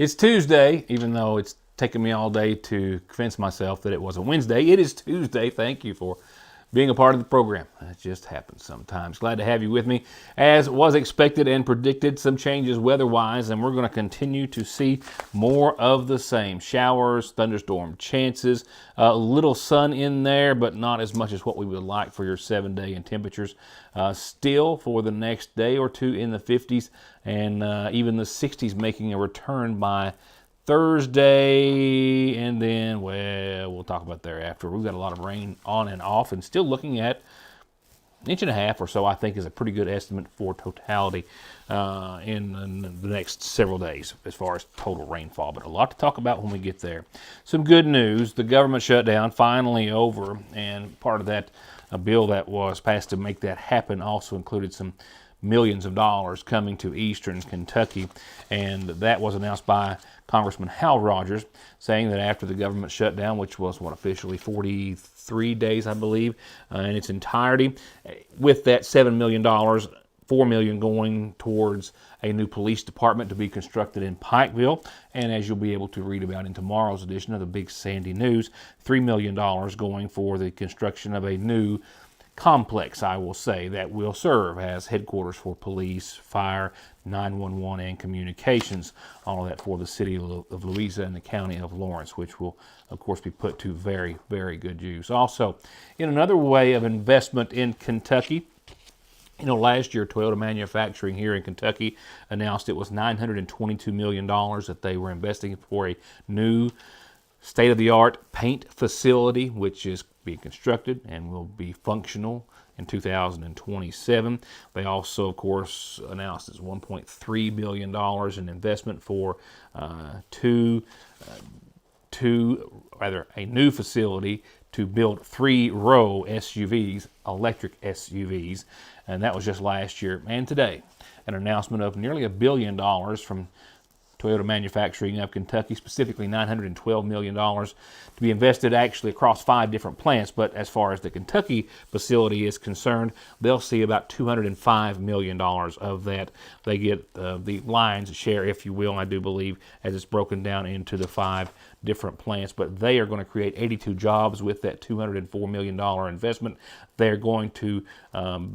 It's Tuesday, even though it's taken me all day to convince myself that it was a Wednesday. It is Tuesday. Thank you for being a part of the program. It just happens sometimes. Glad to have you with me. As was expected and predicted, some changes weather-wise, and we're going to continue to see more of the same. Showers, thunderstorm chances, a little sun in there, but not as much as what we would like for your 7-day and temperatures. Still for the next day or two in the 50s and even the 60s making a return by Thursday, and then, well, we'll talk about thereafter. We've got a lot of rain on and off, and still looking at an inch and a half or so, I think, is a pretty good estimate for totality in the next several days as far as total rainfall. But a lot to talk about when we get there. Some good news. The government shutdown finally over, and part of that a bill that was passed to make that happen also included some millions of dollars coming to eastern Kentucky, and that was announced by Congressman Hal Rogers, saying that after the government shutdown, which was officially 43 days, I believe, in its entirety, with that $7 million, $4 million going towards a new police department to be constructed in Pikeville, and as you'll be able to read about in tomorrow's edition of the Big Sandy News, $3 million going for the construction of a new complex, I will say, that will serve as headquarters for police, fire, 911, and communications. All of that for the city of Louisa and the county of Lawrence, which will, of course, be put to very, very good use. Also, in another way of investment in Kentucky, last year Toyota Manufacturing here in Kentucky announced it was $922 million that they were investing for a new state-of-the-art paint facility, which is being constructed and will be functional in 2027. They also, of course, announced it's $1.3 billion in investment for a new facility to build 3-row SUVs, electric SUVs, and that was just last year. And today, an announcement of nearly $1 billion from Toyota Manufacturing of Kentucky, specifically $912 million to be invested actually across 5 different plants. But as far as the Kentucky facility is concerned, they'll see about $205 million of that. They get the lion's share, if you will, I do believe, as it's broken down into the 5 different plants. But they are going to create 82 jobs with that $204 million investment. They're going to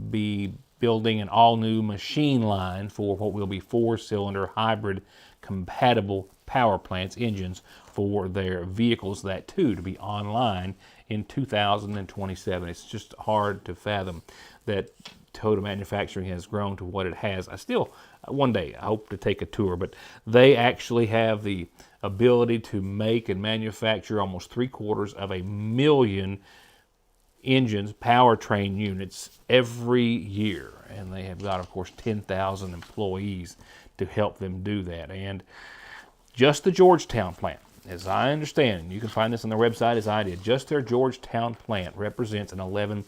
be building an all-new machine line for what will be 4-cylinder hybrid compatible power plants, engines for their vehicles, that too to be online in 2027. It's just hard to fathom that Toyota Manufacturing has grown to what it has. I still, one day, I hope to take a tour, but they actually have the ability to make and manufacture almost 750,000 engines, powertrain units every year, and they have got, of course, 10,000 employees to help them do that. And just the Georgetown plant, as I understand, and you can find this on their website as I did, just their Georgetown plant represents an $11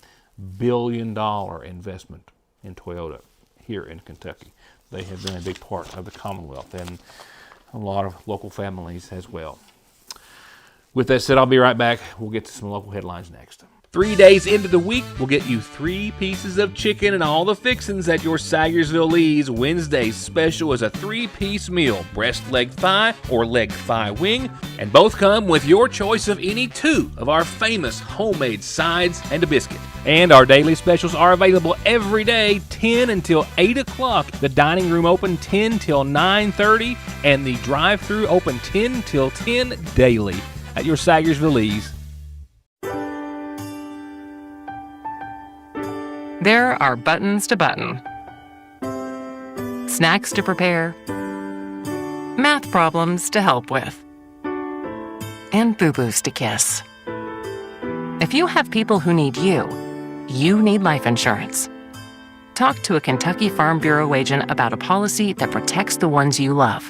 billion investment in Toyota here in Kentucky. They have been a big part of the Commonwealth and a lot of local families as well. With that said, I'll be right back. We'll get to some local headlines next. 3 days into the week, we'll get you 3 pieces of chicken and all the fixings at your Sagersville Lee's. Wednesday's special is a 3-piece meal, breast leg thigh or leg thigh wing, and both come with your choice of any 2 of our famous homemade sides and a biscuit. And our daily specials are available every day, 10 until 8 o'clock. The dining room open 10 till 9:30, and the drive-thru open 10 till 10 daily at your Sagersville Lee's. There are buttons to button, snacks to prepare, math problems to help with, and boo-boos to kiss. If you have people who need you, you need life insurance. Talk to a Kentucky Farm Bureau agent about a policy that protects the ones you love.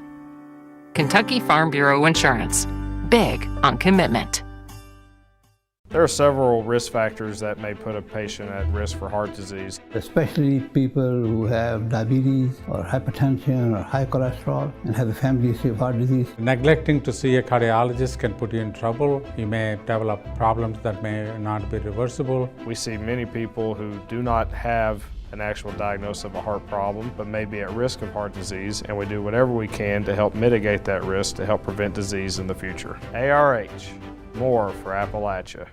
Kentucky Farm Bureau Insurance. Big on commitment. There are several risk factors that may put a patient at risk for heart disease. Especially people who have diabetes or hypertension or high cholesterol and have a family history of heart disease. Neglecting to see a cardiologist can put you in trouble. You may develop problems that may not be reversible. We see many people who do not have an actual diagnosis of a heart problem, but may be at risk of heart disease, and we do whatever we can to help mitigate that risk to help prevent disease in the future. ARH, more for Appalachia.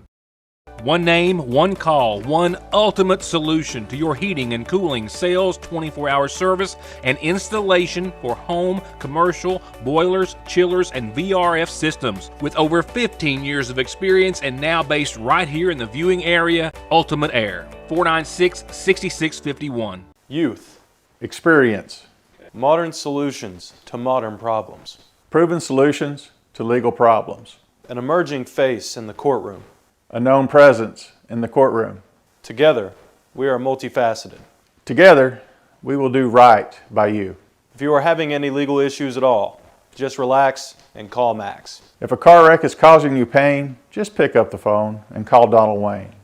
One name, one call, one ultimate solution to your heating and cooling, sales, 24-hour service, and installation for home, commercial, boilers, chillers, and VRF systems. With over 15 years of experience and now based right here in the viewing area, Ultimate Air, 496-6651. Youth. Experience. Modern solutions to modern problems. Proven solutions to legal problems. An emerging face in the courtroom. A known presence in the courtroom. Together, we are multifaceted. Together, we will do right by you. If you are having any legal issues at all, just relax and call Max. If a car wreck is causing you pain, just pick up the phone and call Donald Wayne.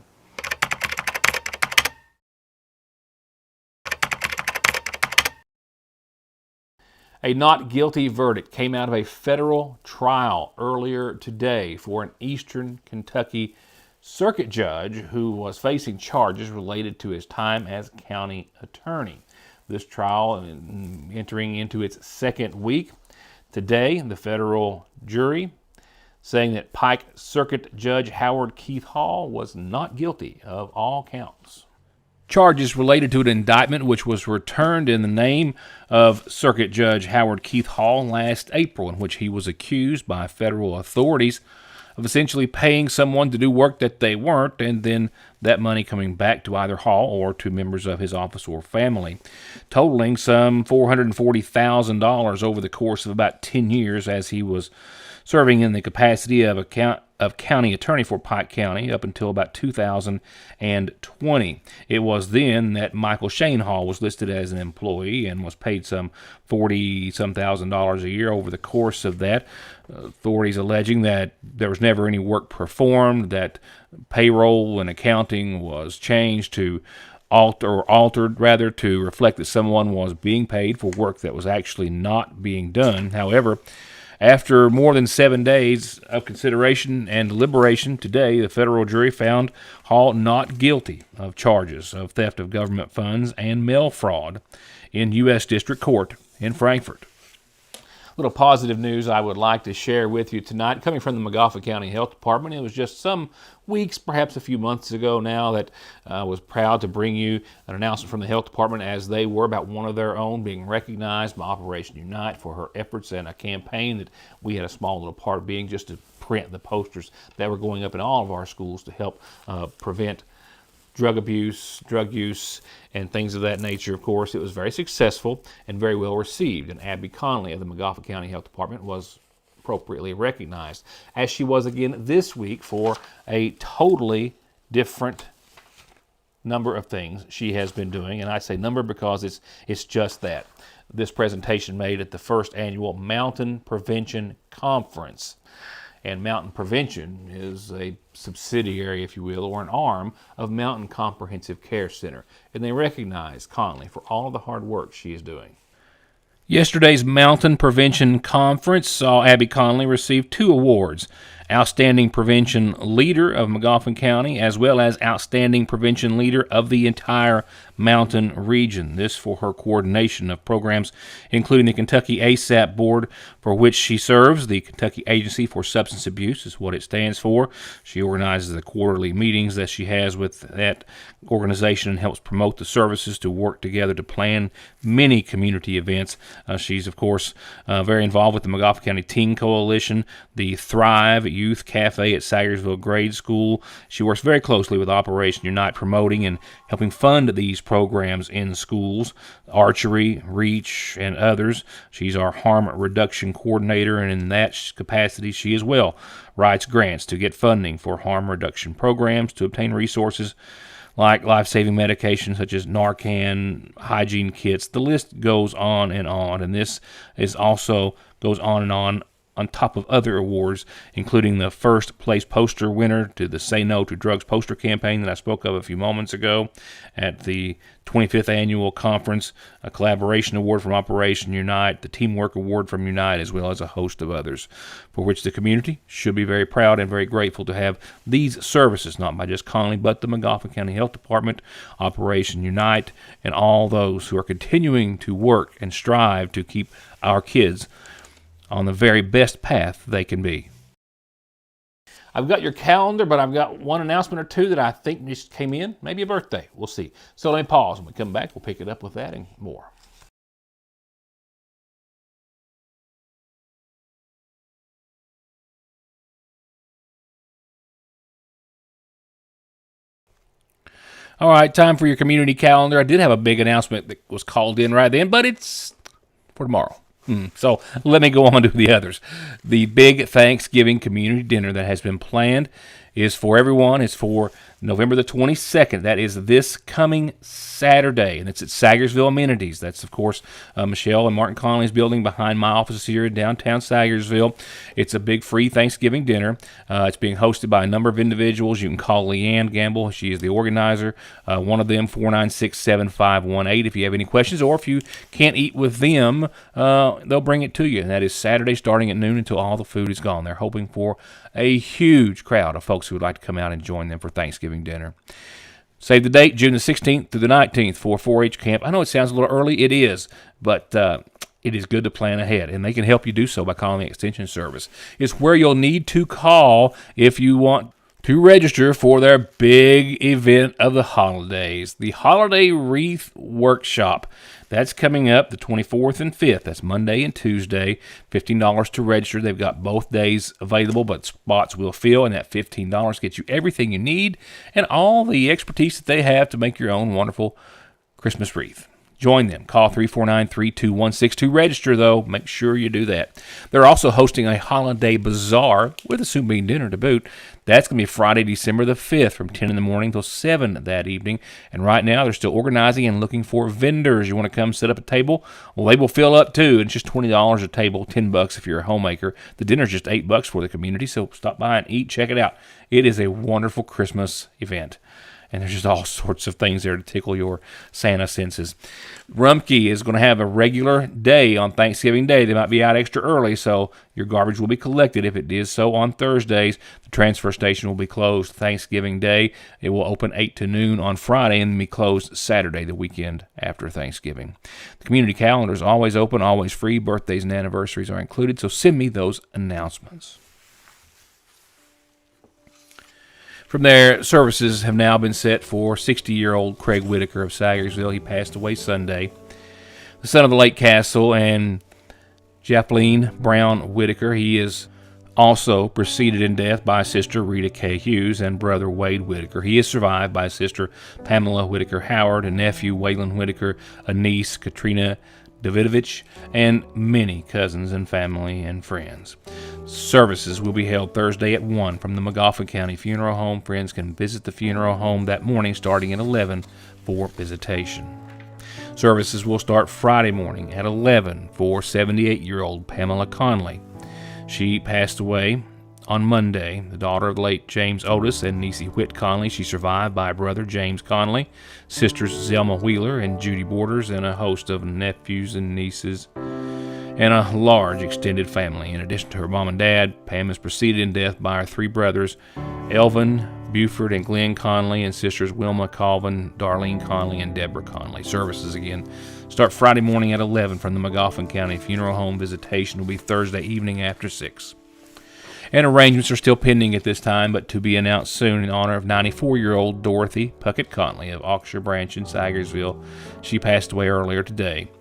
A not guilty verdict came out of a federal trial earlier today for an Eastern Kentucky circuit judge who was facing charges related to his time as county attorney. This trial entering into its second week. Today, the federal jury saying that Pike Circuit Judge Howard Keith Hall was not guilty of all counts. Charges related to an indictment which was returned in the name of Circuit Judge Howard Keith Hall last April, in which he was accused by federal authorities of essentially paying someone to do work that they weren't, and then that money coming back to either Hall or to members of his office or family, totaling some $440,000 over the course of about 10 years as he was serving in the capacity of county attorney for Pike County up until about 2020. It was then that Michael Shane Hall was listed as an employee and was paid some $40,000 a year over the course of that. Authorities alleging that there was never any work performed, that payroll and accounting was changed to altered to reflect that someone was being paid for work that was actually not being done. However, after more than 7 days of consideration and deliberation, today the federal jury found Hall not guilty of charges of theft of government funds and mail fraud in U.S. District Court in Frankfort. Little positive news I would like to share with you tonight, coming from the Montgomery County Health Department. It was just some weeks, perhaps a few months ago now, that I was proud to bring you an announcement from the Health Department as they were about one of their own being recognized by Operation Unite for her efforts and a campaign that we had a small little part of being, just to print the posters that were going up in all of our schools to help prevent drug abuse, drug use, and things of that nature. Of course, it was very successful and very well received, and Abby Conley of the Montgomery County Health Department was appropriately recognized, as she was again this week for a totally different number of things she has been doing. And I say number because it's just that. This presentation made at the first annual Mountain Prevention Conference. And Mountain Prevention is a subsidiary, if you will, or an arm of Mountain Comprehensive Care Center. And they recognize Conley for all of the hard work she is doing. Yesterday's Mountain Prevention Conference saw Abby Conley receive 2 awards: Outstanding Prevention Leader of Montgomery County, as well as Outstanding Prevention Leader of the entire Mountain region. This for her coordination of programs, including the Kentucky ASAP Board, for which she serves. The Kentucky Agency for Substance Abuse is what it stands for. She organizes the quarterly meetings that she has with that organization and helps promote the services to work together to plan many community events. She's, of course, very involved with the Montgomery County Teen Coalition, the Thrive Youth Cafe at Sayersville Grade School. She works very closely with Operation Unite, promoting and helping fund these programs in schools, archery, reach, and others. She's our harm reduction coordinator, and in that capacity, she as well writes grants to get funding for harm reduction programs, to obtain resources like life-saving medications such as Narcan, hygiene kits. The list goes on, and this is also goes on and on on top of other awards, including the first place poster winner to the Say No to Drugs poster campaign that I spoke of a few moments ago at the 25th Annual Conference, a collaboration award from Operation Unite, the Teamwork Award from Unite, as well as a host of others, for which the community should be very proud and very grateful to have these services, not by just Connally, but the McGoffin County Health Department, Operation Unite, and all those who are continuing to work and strive to keep our kids on the very best path they can be. I've got your calendar, but I've got one announcement or two that I think just came in. Maybe a birthday. We'll see. So let me pause. When we come back, we'll pick it up with that and more. All right, time for your community calendar. I did have a big announcement that was called in right then, but it's for tomorrow. So let me go on to the others. The big Thanksgiving community dinner that has been planned is for everyone. It's for November the 22nd. That is this coming Saturday, and it's at Sagersville Amenities. That's, of course, Michelle and Martin Connolly's building behind my office here in downtown Sagersville. It's a big free Thanksgiving dinner. It's being hosted by a number of individuals. You can call Leanne Gamble. She is the organizer. One of them, 496-7518, if you have any questions, or if you can't eat with them, they'll bring it to you. And that is Saturday starting at noon until all the food is gone. They're hoping for a huge crowd of folks who would like to come out and join them for Thanksgiving dinner. Save the date, June the 16th through the 19th for 4-H camp. I know it sounds a little early. It is, but it is good to plan ahead, and they can help you do so by calling the Extension Service. It's where you'll need to call if you want to register for their big event of the holidays, the Holiday Wreath Workshop. That's coming up the 24th and 5th. That's Monday and Tuesday. $15 to register. They've got both days available, but spots will fill, and that $15 gets you everything you need and all the expertise that they have to make your own wonderful Christmas wreath. Join them. Call 349-3216 to register, though. Make sure you do that. They're also hosting a holiday bazaar with a soup bean dinner to boot. That's going to be Friday, December the 5th from 10 in the morning till 7 that evening. And right now, they're still organizing and looking for vendors. You want to come set up a table? Well, they will fill up, too. It's just $20 a table, $10 if you're a homemaker. The dinner's just $8 for the community, so stop by and eat. Check it out. It is a wonderful Christmas event. And there's just all sorts of things there to tickle your Santa senses. Rumpke is going to have a regular day on Thanksgiving Day. They might be out extra early, so your garbage will be collected if it is so on Thursdays. The transfer station will be closed Thanksgiving Day. It will open 8 to noon on Friday and be closed Saturday, the weekend after Thanksgiving. The community calendar is always open, always free. Birthdays and anniversaries are included, so send me those announcements. From there, services have now been set for 60-year-old Craig Whitaker of Sagersville. He passed away Sunday. The son of the late Castle and Jacqueline Brown Whitaker. He is also preceded in death by sister Rita K. Hughes and brother Wade Whitaker. He is survived by sister Pamela Whitaker Howard, a nephew Waylon Whitaker, a niece Katrina Davidovich, and many cousins and family and friends. Services will be held Thursday at 1 from the McGoffin County Funeral Home. Friends can visit the funeral home that morning starting at 11 for visitation. Services will start Friday morning at 11 for 78-year-old Pamela Conley. She passed away on Monday, the daughter of the late James Otis and Niecy Whit Conley. She's survived by brother James Conley, sisters Zelma Wheeler and Judy Borders, and a host of nephews and nieces, and a large extended family. In addition to her mom and dad, Pam is preceded in death by her three brothers, Elvin, Buford, and Glenn Conley, and sisters Wilma Colvin, Darlene Conley, and Deborah Conley. Services again start Friday morning at 11 from the McGoffin County Funeral Home. Visitation will be Thursday evening after 6. And arrangements are still pending at this time, but to be announced soon in honor of 94-year-old Dorothy Puckett Conley of Auxshire Branch in Sagersville. She passed away earlier today.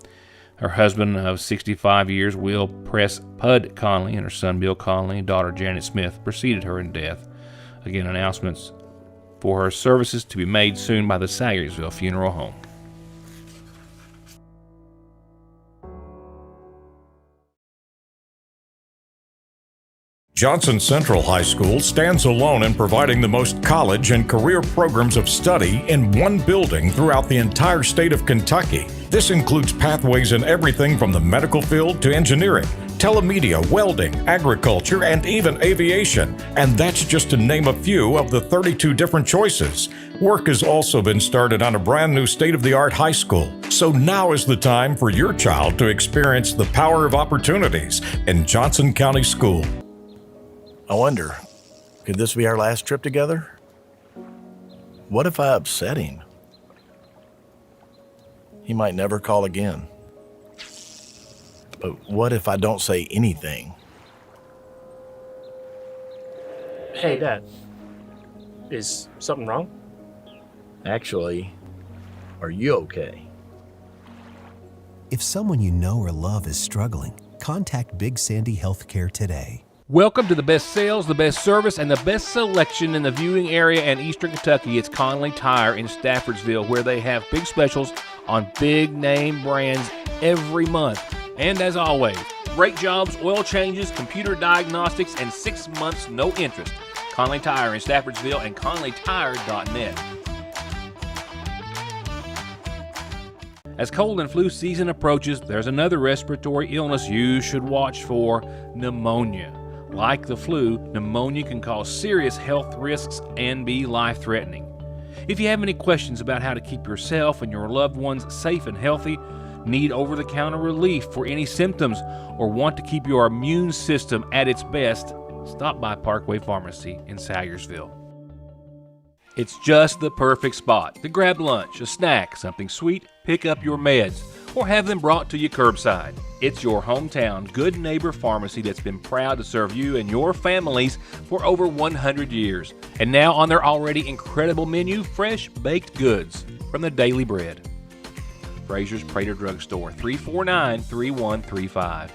Her husband of 65 years, Will Press Pud Conley, and her son Bill Conley and daughter Janet Smith preceded her in death. Again, announcements for her services to be made soon by the Sagersville Funeral Home. Johnson Central High School stands alone in providing the most college and career programs of study in one building throughout the entire state of Kentucky. This includes pathways in everything from the medical field to engineering, telemedia, welding, agriculture, and even aviation. And that's just to name a few of the 32 different choices. Work has also been started on a brand new state-of-the-art high school. So now is the time for your child to experience the power of opportunities in Johnson County School. I wonder, could this be our last trip together? What if I upset him? He might never call again. But what if I don't say anything? Hey, Dad. Is something wrong? Actually, are you okay? If someone you know or love is struggling, contact Big Sandy Healthcare today. Welcome to the best sales, the best service, and the best selection in the viewing area and Eastern Kentucky. It's Conley Tire in Staffordsville, where they have big specials on big name brands every month. And as always, brake jobs, oil changes, computer diagnostics, and 6 months no interest. Conley Tire in Staffordsville and conleytire.net. As cold and flu season approaches, there's another respiratory illness you should watch for: pneumonia. Like the flu, pneumonia can cause serious health risks and be life-threatening. If you have any questions about how to keep yourself and your loved ones safe and healthy, need over-the-counter relief for any symptoms, or want to keep your immune system at its best, stop by Parkway Pharmacy in Salyersville. It's just the perfect spot to grab lunch, a snack, something sweet, pick up your meds, or have them brought to you curbside. It's your hometown good neighbor pharmacy that's been proud to serve you and your families for over 100 years. And now on their already incredible menu, fresh baked goods from the Daily Bread. Frazier's Prater Drugstore, 349-3135.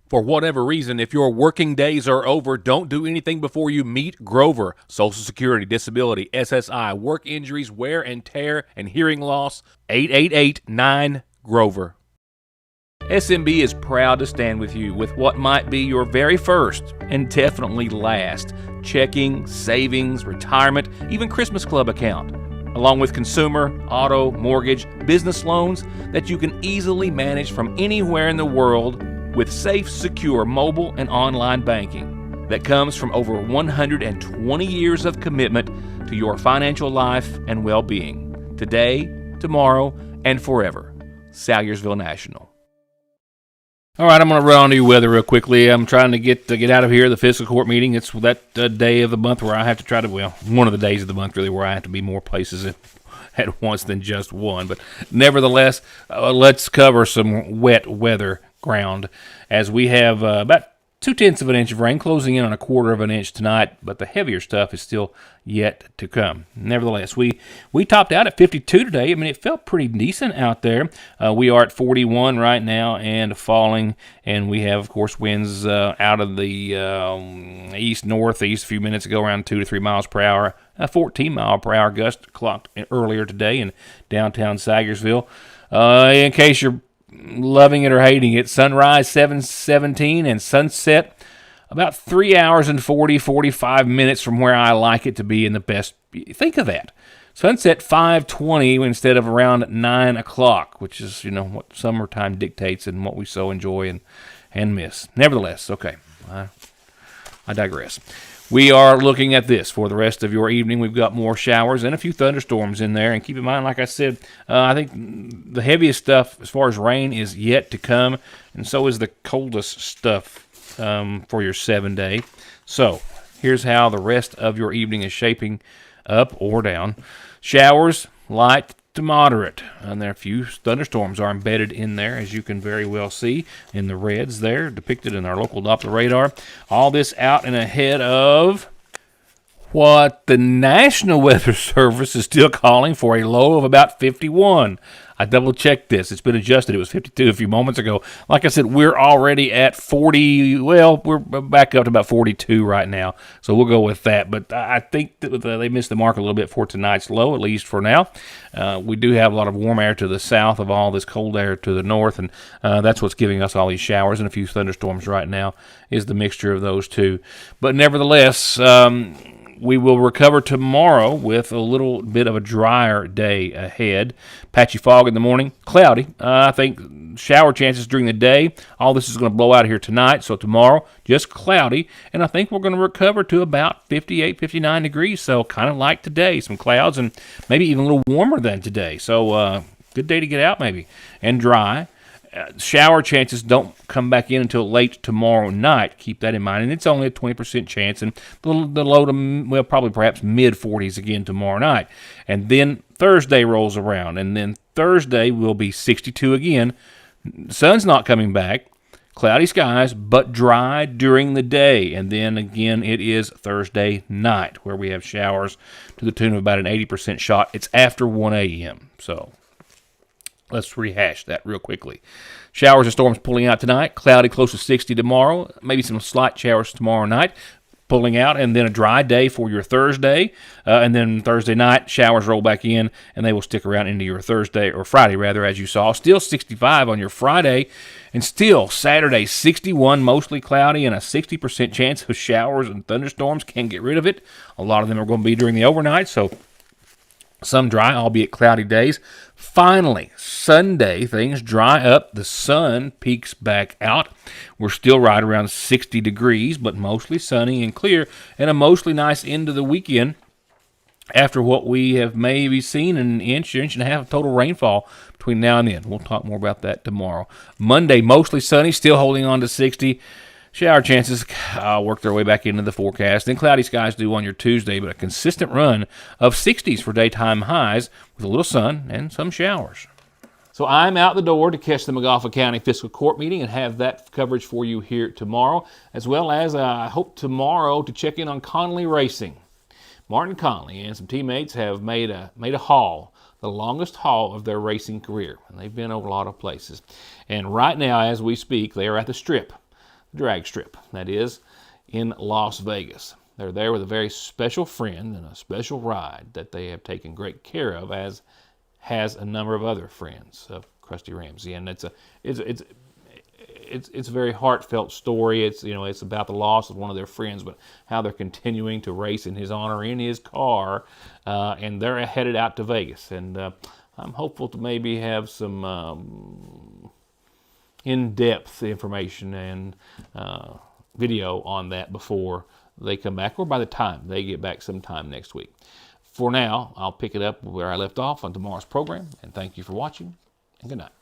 For whatever reason, if your working days are over, don't do anything before you meet Grover. Social Security, disability, SSI, work injuries, wear and tear, and hearing loss. 888-9-GROVER. SMB is proud to stand with you with what might be your very first and definitely last checking, savings, retirement, even Christmas Club account, along with consumer, auto, mortgage, business loans that you can easily manage from anywhere in the world with safe, secure mobile and online banking that comes from over 120 years of commitment to your financial life and well-being. Today, tomorrow, and forever. Salyersville National. All right, I'm going to run on to your weather real quickly. I'm trying to get out of here. The fiscal court meeting, it's that day of the month where I have to try to, one of the days of the month really, where I have to be more places at once than just one. But nevertheless, let's cover some wet weather ground, as we have about 0.2 of an inch of rain, closing in on 1/4 of an inch tonight, but the heavier stuff is still yet to come. Nevertheless, we topped out at 52 today. I mean, it felt pretty decent out there. We are at 41 right now and falling, and we have, of course, winds out of the east-northeast a few minutes ago, around 2 to 3 miles per hour. A 14-mile-per-hour gust clocked earlier today in downtown Salyersville. In case you're loving it or hating it, sunrise 7:17 and sunset about 3 hours and 45 minutes from where I like it to be in the best. Think of that. Sunset 5:20 instead of around 9 o'clock, which is, what summertime dictates and what we so enjoy and miss. Nevertheless, okay, I digress. We are looking at this for the rest of your evening. We've got more showers and a few thunderstorms in there. And keep in mind, like I said, I think the heaviest stuff as far as rain is yet to come, and so is the coldest stuff for your 7-day. So here's how the rest of your evening is shaping up or down. Showers, light to moderate, and there are a few thunderstorms are embedded in there, as you can very well see in the reds there depicted in our local Doppler radar. All this out and ahead of what the National Weather Service is still calling for a low of about 51. I double-checked this. It's been adjusted. It was 52 a few moments ago. Like I said, we're already at 40. Well, we're back up to about 42 right now, so we'll go with that. But I think that they missed the mark a little bit for tonight's low, at least for now. We do have a lot of warm air to the south of all this cold air to the north, and that's what's giving us all these showers and a few thunderstorms right now is the mixture of those two. But nevertheless, we will recover tomorrow with a little bit of a drier day ahead. Patchy fog in the morning, cloudy. I think shower chances during the day. All this is going to blow out of here tonight. So tomorrow, just cloudy. And I think we're going to recover to about 58, 59 degrees. So kind of like today. Some clouds and maybe even a little warmer than today. So good day to get out maybe. And dry. Shower chances don't come back in until late tomorrow night. Keep that in mind. And it's only a 20% chance. And the low to, well, probably perhaps mid-40s again tomorrow night. And then Thursday rolls around. And then Thursday will be 62 again. Sun's not coming back. Cloudy skies, but dry during the day. And then again, it is Thursday night where we have showers to the tune of about an 80% shot. It's after 1 a.m. So let's rehash that real quickly. Showers and storms pulling out tonight. Cloudy close to 60 tomorrow. Maybe some slight showers tomorrow night pulling out. And then a dry day for your Thursday. And then Thursday night, showers roll back in. And they will stick around into your Thursday, or Friday rather, as you saw. Still 65 on your Friday. And still Saturday, 61, mostly cloudy. And a 60% chance of showers and thunderstorms. Can't get rid of it. A lot of them are going to be during the overnight. So some dry, albeit cloudy days. Finally, Sunday, things dry up. The sun peaks back out. We're still right around 60 degrees, but mostly sunny and clear, and a mostly nice end of the weekend after what we have maybe seen an inch and a half of total rainfall between now and then. We'll talk more about that tomorrow. Monday, mostly sunny, still holding on to 60. Shower chances work their way back into the forecast. Then cloudy skies do on your Tuesday, but a consistent run of 60s for daytime highs with a little sun and some showers. So I'm out the door to catch the Montgomery County Fiscal Court meeting and have that coverage for you here tomorrow, as well as I hope tomorrow to check in on Connolly Racing. Martin Connolly and some teammates have made a haul, the longest haul of their racing career, and they've been over a lot of places. And right now, as we speak, they are at the Strip. Drag strip, that is, in Las Vegas. They're there with a very special friend and a special ride that they have taken great care of, as has a number of other friends of Krusty Ramsey. And it's a very heartfelt story. It's about the loss of one of their friends, but how they're continuing to race in his honor in his car, and they're headed out to Vegas. And I'm hopeful to maybe have some in-depth information and video on that before they come back, or by the time they get back sometime next week. For now, I'll pick it up where I left off on tomorrow's program, and thank you for watching, and good night.